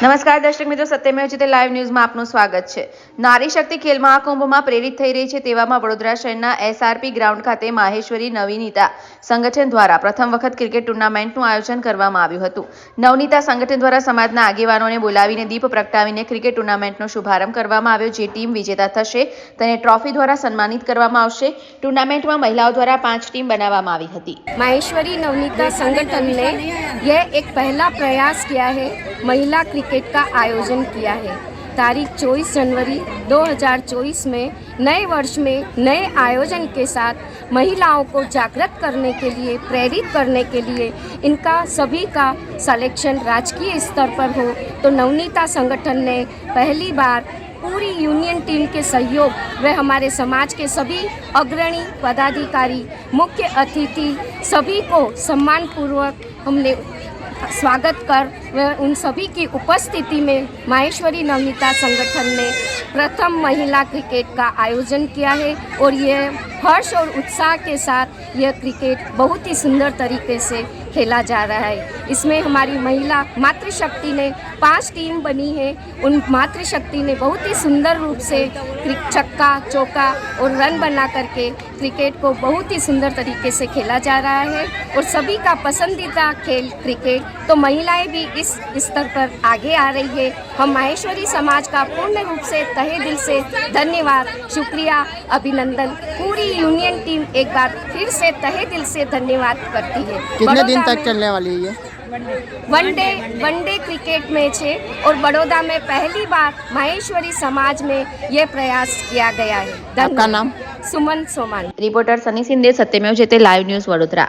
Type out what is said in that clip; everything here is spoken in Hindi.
નમસ્કાર દર્શક મિત્રો, સત્યમેવ જયતે લાઈવ ન્યૂઝમાં આપનું સ્વાગત છે। નારી શક્તિ ખેલ મહાકુંભમાં પ્રેરિત થઈ રહી છે તેવામાં વડોદરા શહેરના એસઆરપી ગ્રાઉન્ડ ખાતે માહેશ્વરી નવનીતા સંગઠન દ્વારા પ્રથમ વખત ક્રિકેટ ટુર્નામેન્ટનું આયોજન કરવામાં આવ્યું હતું। નવનીતા સંગઠન દ્વારા સમાજના આગેવાનોને બોલાવીને દીપ પ્રગટાવીને ક્રિકેટ ટુર્નામેન્ટનો શુભારંભ કરવામાં આવ્યો। જે ટીમ વિજેતા થશે તેને ટ્રોફી દ્વારા સન્માનિત કરવામાં આવશે। ટુર્નામેન્ટમાં મહિલાઓ દ્વારા 5 ટીમ બનાવવામાં આવી હતી। माहेश्वरी नवनीता संगठन ने यह एक पहला प्रयास किया है, महिला क्रिकेट का आयोजन किया है। तारीख 24 जनवरी 2024 में नए वर्ष में नए आयोजन के साथ महिलाओं को जागृत करने के लिए, प्रेरित करने के लिए इनका सभी का सिलेक्शन राजकीय स्तर पर हो, तो नवनीता संगठन ने पहली बार पूरी यूनियन टीम के सहयोग व हमारे समाज के सभी अग्रणी पदाधिकारी, मुख्य अतिथि सभी को सम्मानपूर्वक हमने स्वागत कर व उन सभी की उपस्थिति में माहेश्वरी नवनीता संगठन ने प्रथम महिला क्रिकेट का आयोजन किया है और यह हर्ष और उत्साह के साथ यह क्रिकेट बहुत ही सुंदर तरीके से खेला जा रहा है। इसमें हमारी महिला मातृशक्ति ने 5 टीम बनी है। उन मातृशक्ति ने बहुत ही सुंदर रूप से छक्का चौका और रन बना करके क्रिकेट को बहुत ही सुंदर तरीके से खेला जा रहा है और सभी का पसंदीदा खेल क्रिकेट, तो महिलाएं भी इस स्तर पर आगे आ रही है। हम माहेश्वरी समाज का पूर्ण रूप से तहे दिल से धन्यवाद, शुक्रिया, अभिनंदन। पूरी यूनियन टीम एक बार फिर से तहे दिल से धन्यवाद करती है। कितने दिन तक चलने वाली है ये? वनडे क्रिकेट मैच है और बड़ौदा में पहली बार माहेश्वरी समाज में यह प्रयास किया गया है। आपका नाम? सुमन सोमान। रिपोर्टर सनी सिंधे, सत्यमेव जयते लाइव न्यूज़, वडोदरा।